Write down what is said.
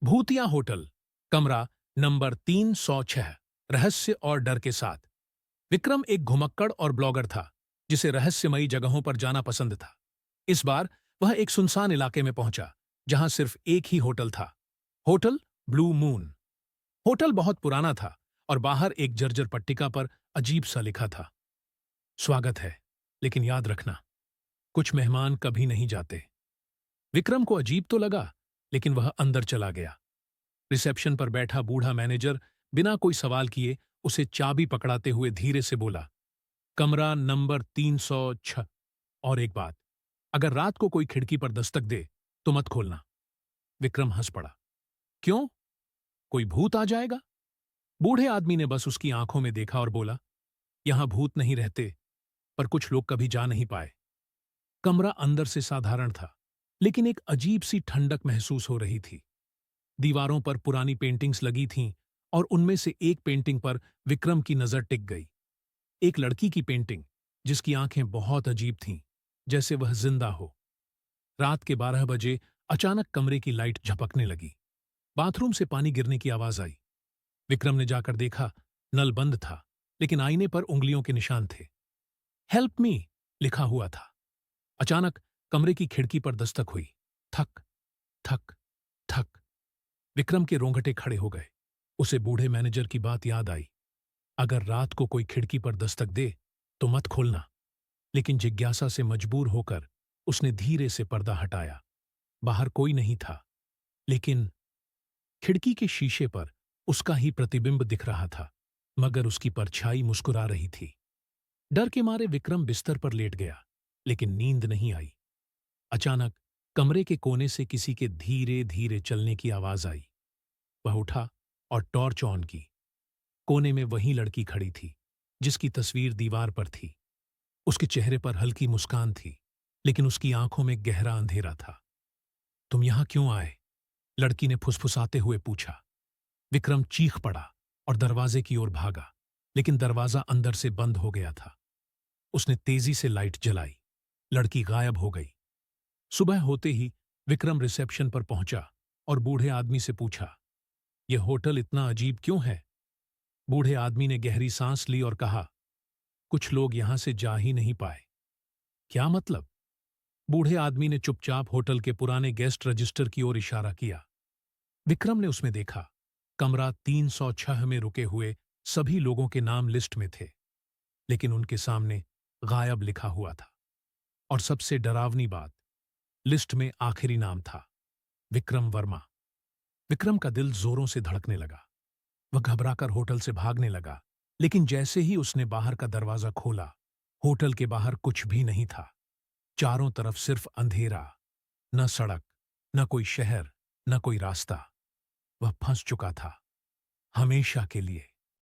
भूतिया होटल, कमरा नंबर 306। रहस्य और डर के साथ। विक्रम एक घुमक्कड़ और ब्लॉगर था जिसे रहस्यमयी जगहों पर जाना पसंद था। इस बार वह एक सुनसान इलाके में पहुंचा जहां सिर्फ एक ही होटल था। Hotel blue moon. होटल बहुत पुराना था और बाहर एक जर्जर पट्टिका पर अजीब सा लिखा था, स्वागत है, लेकिन याद रखना कुछ मेहमान कभी नहीं जाते। विक्रम को अजीब तो लगा, लेकिन वह अंदर चला गया। रिसेप्शन पर बैठा बूढ़ा मैनेजर बिना कोई सवाल किए उसे चाबी पकड़ाते हुए धीरे से बोला, कमरा नंबर 306। और एक बात, अगर रात को कोई खिड़की पर दस्तक दे तो मत खोलना। विक्रम हंस पड़ा। क्यों? कोई भूत आ जाएगा? बूढ़े आदमी ने बस उसकी आंखों में देखा और बोला, यहां भूत नहीं रहते, पर कुछ लोग कभी जा नहीं पाए। कमरा अंदर से साधारण था, लेकिन एक अजीब सी ठंडक महसूस हो रही थी। दीवारों पर पुरानी पेंटिंग्स लगी थीं और उनमें से एक पेंटिंग पर विक्रम की नजर टिक गई। एक लड़की की पेंटिंग जिसकी आंखें बहुत अजीब थीं, जैसे वह जिंदा हो। रात के 12 बजे अचानक कमरे की लाइट झपकने लगी। बाथरूम से पानी गिरने की आवाज आई। विक्रम ने जाकर देखा, नल बंद था, लेकिन आईने पर उंगलियों के निशान थे। हेल्प मी लिखा हुआ था। अचानक कमरे की खिड़की पर दस्तक हुई। ठक ठक ठक। विक्रम के रोंगटे खड़े हो गए। उसे बूढ़े मैनेजर की बात याद आई, अगर रात को कोई खिड़की पर दस्तक दे तो मत खोलना। लेकिन जिज्ञासा से मजबूर होकर उसने धीरे से पर्दा हटाया। बाहर कोई नहीं था, लेकिन खिड़की के शीशे पर उसका ही प्रतिबिंब दिख रहा था, मगर उसकी परछाई मुस्कुरा रही थी। डर के मारे विक्रम बिस्तर पर लेट गया, लेकिन नींद नहीं आई। अचानक कमरे के कोने से किसी के धीरे धीरे चलने की आवाज आई। वह उठा और टॉर्च ऑन की। कोने में वही लड़की खड़ी थी जिसकी तस्वीर दीवार पर थी। उसके चेहरे पर हल्की मुस्कान थी, लेकिन उसकी आंखों में गहरा अंधेरा था। तुम यहां क्यों आए? लड़की ने फुसफुसाते हुए पूछा। विक्रम चीख पड़ा और दरवाजे की ओर भागा, लेकिन दरवाजा अंदर से बंद हो गया था। उसने तेजी से लाइट जलाई। लड़की गायब हो गई। सुबह होते ही विक्रम रिसेप्शन पर पहुंचा और बूढ़े आदमी से पूछा, यह होटल इतना अजीब क्यों है? बूढ़े आदमी ने गहरी सांस ली और कहा, कुछ लोग यहां से जा ही नहीं पाए। क्या मतलब? बूढ़े आदमी ने चुपचाप होटल के पुराने गेस्ट रजिस्टर की ओर इशारा किया। विक्रम ने उसमें देखा, कमरा 306 में रुके हुए सभी लोगों के नाम लिस्ट में थे, लेकिन उनके सामने गायब लिखा हुआ था। और सबसे डरावनी बात, लिस्ट में आखिरी नाम था, विक्रम वर्मा। विक्रम का दिल जोरों से धड़कने लगा। वह घबराकर होटल से भागने लगा, लेकिन जैसे ही उसने बाहर का दरवाजा खोला, होटल के बाहर कुछ भी नहीं था। चारों तरफ सिर्फ अंधेरा, न सड़क, न कोई शहर, न कोई रास्ता। वह फंस चुका था, हमेशा के लिए।